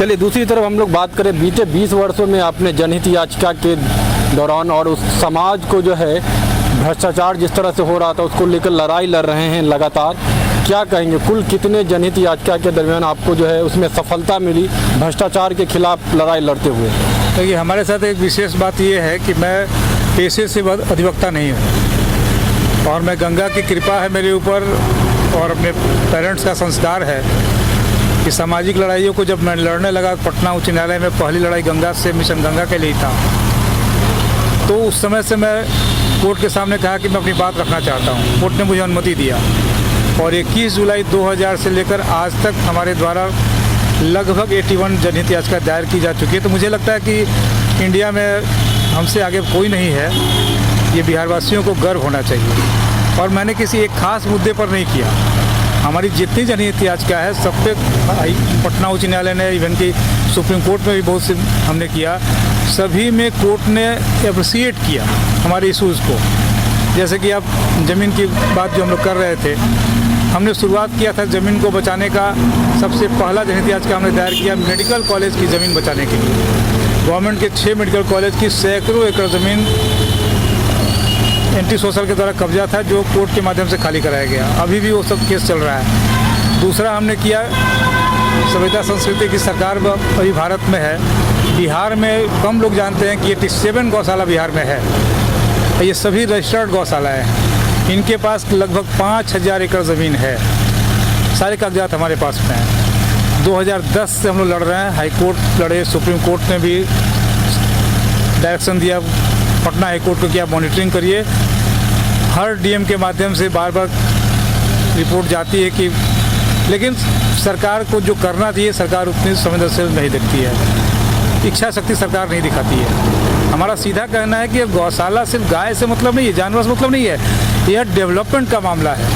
चलिए दूसरी तरफ हम लोग बात करें, बीते 20 वर्षों में आपने जनहित याचिका के दौरान और उस समाज को जो है भ्रष्टाचार जिस तरह से हो रहा था उसको लेकर लड़ाई लड़ रहे हैं लगातार, क्या कहेंगे? कुल कितने जनहित याचिका के दरमियान आपको जो है उसमें सफलता मिली भ्रष्टाचार के खिलाफ लड़ाई लड़ते हुए? देखिए, हमारे साथ एक विशेष बात ये है कि मैं पेशे से अधिवक्ता नहीं हूँ और मैं गंगा की कृपा है मेरे ऊपर और अपने पेरेंट्स का संस्कार है कि सामाजिक लड़ाइयों को जब मैं लड़ने लगा पटना उच्च न्यायालय में, पहली लड़ाई गंगा से मिशन गंगा के लिए था, तो उस समय से मैं कोर्ट के सामने कहा कि मैं अपनी बात रखना चाहता हूँ। कोर्ट ने मुझे अनुमति दिया और 21 जुलाई 2000 से लेकर आज तक हमारे द्वारा लगभग 81 जनहित याचिका दायर की जा चुकी है। तो मुझे लगता है कि इंडिया में हमसे आगे कोई नहीं है, ये बिहारवासियों को गर्व होना चाहिए। और मैंने किसी एक खास मुद्दे पर नहीं किया, हमारी जितनी जनहित याचिका है सब पे पटना उच्च न्यायालय ने, इवन कि सुप्रीम कोर्ट में भी बहुत से हमने किया, सभी में कोर्ट ने अप्रिसिएट किया हमारे इशूज़ को। जैसे कि आप ज़मीन की बात जो हम लोग कर रहे थे, हमने शुरुआत किया था ज़मीन को बचाने का, सबसे पहला जनहित याचिका हमने दायर किया मेडिकल कॉलेज की ज़मीन बचाने के लिए। गवर्नमेंट के 6 मेडिकल कॉलेज की सैकड़ों एकड़ ज़मीन एंटी सोशल के द्वारा कब्जा था, जो कोर्ट के माध्यम से खाली कराया गया। अभी भी वो सब केस चल रहा है। दूसरा हमने किया, सभ्यता संस्कृति की सरकार अभी भारत में है, बिहार में कम लोग जानते हैं कि 87 गौशाला बिहार में है। ये सभी रजिस्टर्ड गौशालाएँ हैं, इनके पास लगभग 5000 एकड़ ज़मीन है, सारे कागजात हमारे पास में हैं। 2010 से हम लोग लड़ रहे हैं, हाई कोर्ट लड़े, सुप्रीम कोर्ट ने भी डायरेक्शन दिया पटना हाई कोर्ट को कि आप मॉनिटरिंग करिए। हर डीएम के माध्यम से बार बार रिपोर्ट जाती है कि, लेकिन सरकार को जो करना चाहिए सरकार उतनी संवेदनशील नहीं दिखती है, इच्छा शक्ति सरकार नहीं दिखाती है। हमारा सीधा कहना है कि गौशाला सिर्फ गाय से मतलब नहीं है, जानवर से मतलब नहीं है, यह डेवलपमेंट का मामला है।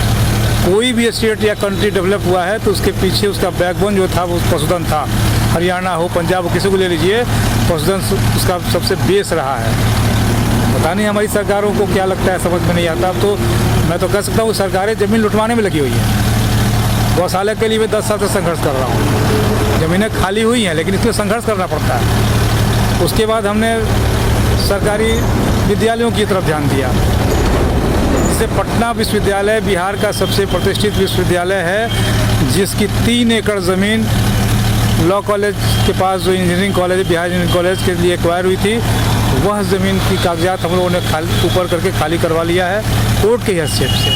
कोई भी स्टेट या कंट्री डेवलप हुआ है तो उसके पीछे उसका बैकबोन जो था वो पशुधन था। हरियाणा हो, पंजाब हो, किसी को ले लीजिए, पशुधन उसका सबसे बेस रहा है। पता नहीं हमारी सरकारों को क्या लगता है, समझ में नहीं आता। अब तो मैं तो कह सकता हूँ सरकारें ज़मीन लुटवाने में लगी हुई हैं। गौशाला के लिए मैं 10 साल से संघर्ष कर रहा हूँ, ज़मीनें खाली हुई हैं लेकिन इसमें संघर्ष करना पड़ता है। उसके बाद हमने सरकारी विद्यालयों की तरफ ध्यान दिया, जैसे पटना विश्वविद्यालय बिहार का सबसे प्रतिष्ठित विश्वविद्यालय है, जिसकी 3 एकड़ ज़मीन लॉ कॉलेज के पास जो इंजीनियरिंग कॉलेज है, बिहार इंजीनियरिंग कॉलेज के लिए एक्वायर हुई थी, वह ज़मीन की कागजात हम लोगों ने ऊपर करके खाली करवा लिया है कोर्ट के हैसियत से।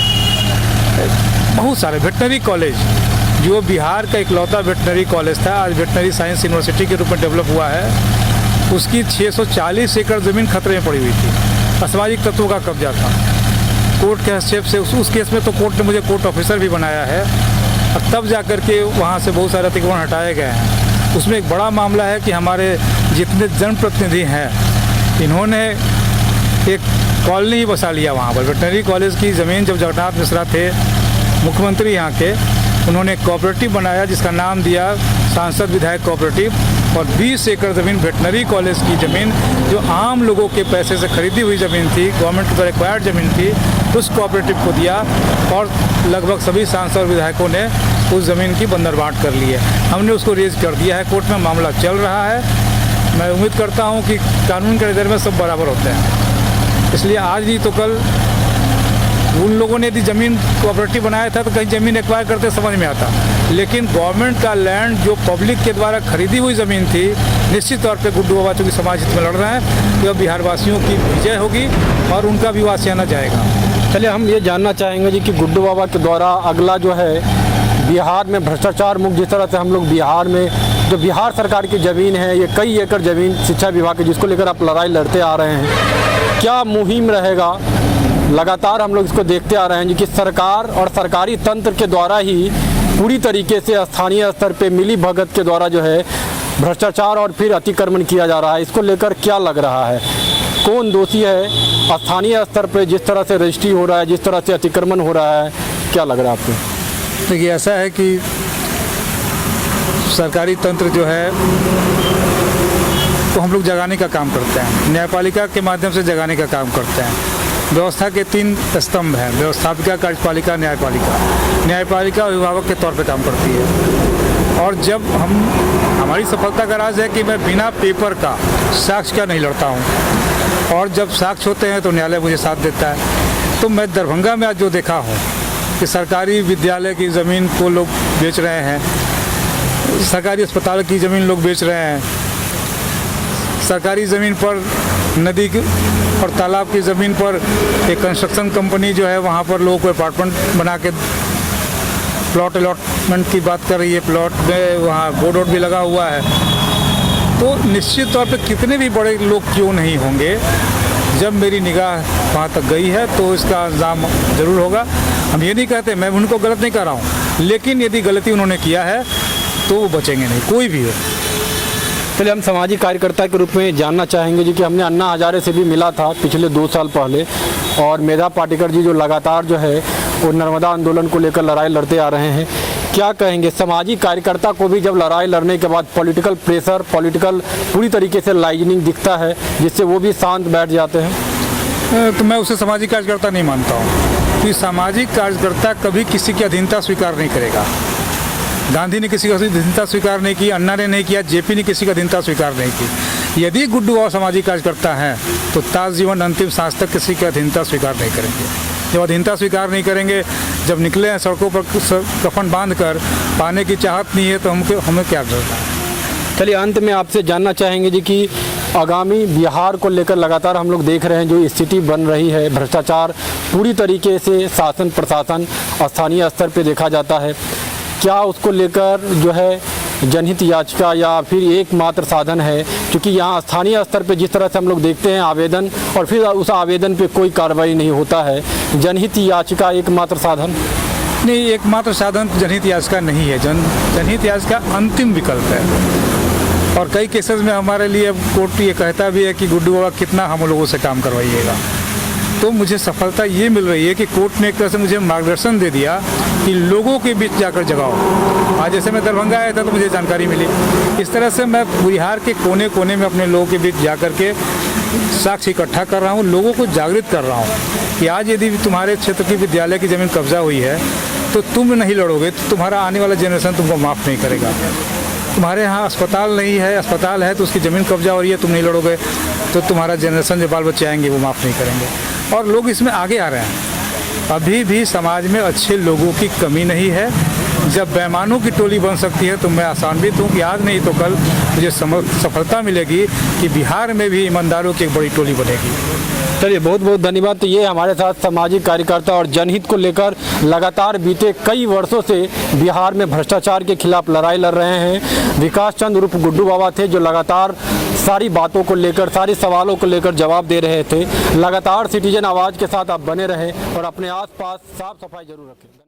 बहुत सारे वेटनरी कॉलेज, जो बिहार का इकलौता वेटनरी कॉलेज था, आज वेटनरी साइंस यूनिवर्सिटी के रूप में डेवलप हुआ है, उसकी 640 एकड़ ज़मीन खतरे में पड़ी हुई थी, असामाजिक तत्वों का कब्जा था। कोर्ट के हैसियत से उस केस में तो कोर्ट ने मुझे कोर्ट ऑफिसर भी बनाया है, और तब जा कर के वहाँ से बहुत सारे अतिक्रमण हटाए गए हैं। उसमें एक बड़ा मामला है कि हमारे जितने जनप्रतिनिधि हैं, इन्होंने एक कॉलोनी ही बसा लिया वहाँ पर। वेटनरी कॉलेज की ज़मीन जब जगन्नाथ मिश्रा थे मुख्यमंत्री यहाँ के, उन्होंने एक कोऑपरेटिव बनाया जिसका नाम दिया सांसद विधायक कोऑपरेटिव, और 20 एकड़ ज़मीन वेटनरी कॉलेज की ज़मीन जो आम लोगों के पैसे से खरीदी हुई ज़मीन थी, गवर्नमेंट द्वारा एक्वायर्ड ज़मीन थी, उस कोऑपरेटिव को दिया और लगभग सभी सांसद और विधायकों ने उस ज़मीन की बंदरबांट कर ली है। हमने उसको रेज कर दिया है, कोर्ट में मामला चल रहा है। मैं उम्मीद करता हूं कि कानून के नज़र में सब बराबर होते हैं, इसलिए आज नहीं तो कल उन लोगों ने यदि ज़मीन कोऑपरेटिव बनाया था तो कहीं ज़मीन एक्वायर करते समझ में आता, लेकिन गवर्नमेंट का लैंड जो पब्लिक के द्वारा खरीदी हुई ज़मीन थी, निश्चित तौर पे गुड्डू बाबा चूँकि समाज हित में लड़ रहे हैं, तो बिहारवासियों की विजय होगी और उनका भी वासियाना जाएगा। चलिए हम ये जानना चाहेंगे जी कि गुड्डू बाबा के द्वारा अगला जो है बिहार में भ्रष्टाचार मुक्त, जिस तरह से हम लोग बिहार में जो बिहार सरकार की ज़मीन है, ये कई एकड़ ज़मीन शिक्षा विभाग की, जिसको लेकर आप लड़ाई लड़ते आ रहे हैं, क्या मुहिम रहेगा? लगातार हम लोग इसको देखते आ रहे हैं जी कि सरकार और सरकारी तंत्र के द्वारा ही पूरी तरीके से स्थानीय स्तर पे मिली भगत के द्वारा जो है भ्रष्टाचार और फिर अतिक्रमण किया जा रहा है। इसको लेकर क्या लग रहा है, कौन दोषी है? स्थानीय स्तर पे जिस तरह से रजिस्ट्री हो रहा है, जिस तरह से अतिक्रमण हो रहा है, क्या लग रहा है आपको? देखिए, ऐसा है कि सरकारी तंत्र जो है तो हम लोग जगाने का काम करते हैं, न्यायपालिका के माध्यम से जगाने का काम करते हैं। व्यवस्था के 3 स्तंभ हैं, व्यवस्थापिका, कार्यपालिका, न्यायपालिका। न्यायपालिका अभिभावक के तौर पे काम करती है। और जब हमारी सफलता का राज है कि मैं बिना पेपर का साक्ष्य का नहीं लड़ता हूँ, और जब साक्ष्य होते हैं तो न्यायालय मुझे साथ देता है। तो मैं दरभंगा में आज जो देखा हूँ कि सरकारी विद्यालय की ज़मीन को लोग बेच रहे हैं, सरकारी अस्पताल की ज़मीन लोग बेच रहे हैं, सरकारी ज़मीन पर नदी और तालाब की ज़मीन पर एक कंस्ट्रक्शन कंपनी जो है वहाँ पर लोगों को अपार्टमेंट बना के प्लॉट अलॉटमेंट की बात कर रही है, प्लॉट में वहाँ बोर्ड भी लगा हुआ है। तो निश्चित तौर पे कितने भी बड़े लोग क्यों नहीं होंगे, जब मेरी निगाह वहाँ तक गई है तो इसका अंजाम ज़रूर होगा। हम ये नहीं कहते, मैं उनको गलत नहीं कर रहा हूँ, लेकिन यदि गलती उन्होंने किया है तो वो बचेंगे नहीं, कोई भी हो। चलिए, हम सामाजिक कार्यकर्ता के रूप में जानना चाहेंगे जी कि हमने अन्ना हजारे से भी मिला था पिछले 2 साल पहले, और मेधा पाटेकर जी जो लगातार जो है वो नर्मदा आंदोलन को लेकर लड़ाई लड़ते आ रहे हैं। क्या कहेंगे, सामाजिक कार्यकर्ता को भी जब लड़ाई लड़ने के बाद पॉलिटिकल प्रेशर, पॉलिटिकल पूरी तरीके से लाइजनिंग दिखता है जिससे वो भी शांत बैठ जाते हैं? तो मैं उसे सामाजिक कार्यकर्ता नहीं मानता हूँ, कि सामाजिक कार्यकर्ता कभी किसी की अधीनता स्वीकार नहीं करेगा। गांधी ने किसी की अधीनता स्वीकार नहीं की, अन्ना ने नहीं किया, जेपी ने किसी की अधीनता स्वीकार नहीं की। यदि गुड्डू और सामाजिक कार्यकर्ता हैं तो ताज जीवन अंतिम सांस तक किसी की अधीनता स्वीकार नहीं करेंगे। जब अधीनता स्वीकार नहीं करेंगे, जब निकले हैं सड़कों पर कफन बांध कर, पाने की चाहत नहीं है तो हमें क्या डरना है। चलिए, अंत में आपसे जानना चाहेंगे जी कि आगामी बिहार को लेकर लगातार हम लोग देख रहे हैं जो स्थिति बन रही है, भ्रष्टाचार पूरी तरीके से शासन प्रशासन स्थानीय स्तर पे देखा जाता है। क्या उसको लेकर जो है जनहित याचिका या फिर एकमात्र साधन है, क्योंकि यहाँ स्थानीय स्तर पे जिस तरह से हम लोग देखते हैं आवेदन, और फिर उस आवेदन पे कोई कार्रवाई नहीं होता है, जनहित याचिका एकमात्र साधन? नहीं, एकमात्र साधन जनहित याचिका नहीं है। जनहित याचिका अंतिम विकल्प है, और कई केसेस में हमारे लिए कोर्ट ये कहता भी है कि गुड्डू बाबा कितना हम लोगों से काम करवाइएगा। तो मुझे सफलता ये मिल रही है कि कोर्ट ने एक तरह से मुझे मार्गदर्शन दे दिया कि लोगों के बीच जाकर जगाओ। आज जैसे मैं दरभंगा आया था तो मुझे जानकारी मिली, इस तरह से मैं बिहार के कोने कोने में अपने लोगों के बीच जाकर के साक्ष्य इकट्ठा कर रहा हूँ, लोगों को जागृत कर रहा हूँ कि आज यदि तुम्हारे क्षेत्र की विद्यालय की ज़मीन कब्जा हुई है तो तुम नहीं लड़ोगे तो तुम्हारा आने वाला जनरेशन तुमको माफ़ नहीं करेगा। तुम्हारे यहाँ अस्पताल नहीं है, अस्पताल है तो उसकी ज़मीन कब्जा हो रही है, तुम नहीं लड़ोगे तो तुम्हारा जनरेशन जो बाल बच्चे आएंगे वो माफ़ नहीं करेंगे। और लोग इसमें आगे आ रहे हैं। अभी भी समाज में अच्छे लोगों की कमी नहीं है। जब बेईमानों की टोली बन सकती है तो मैं आशान्वित हूँ कि आज नहीं तो कल मुझे सफलता मिलेगी कि बिहार में भी ईमानदारों की एक बड़ी टोली बनेगी। चलिए, बहुत बहुत धन्यवाद। तो ये हमारे साथ सामाजिक कार्यकर्ता और जनहित को लेकर लगातार बीते कई वर्षों से बिहार में भ्रष्टाचार के खिलाफ लड़ाई लड़ रहे हैं विकास चंद उर्फ गुड्डू बाबा थे, जो लगातार सारी बातों को लेकर, सारे सवालों को लेकर जवाब दे रहे थे। लगातार सिटीजन आवाज़ के साथ आप बने रहें और अपने आसपास साफ सफाई जरूर रखें।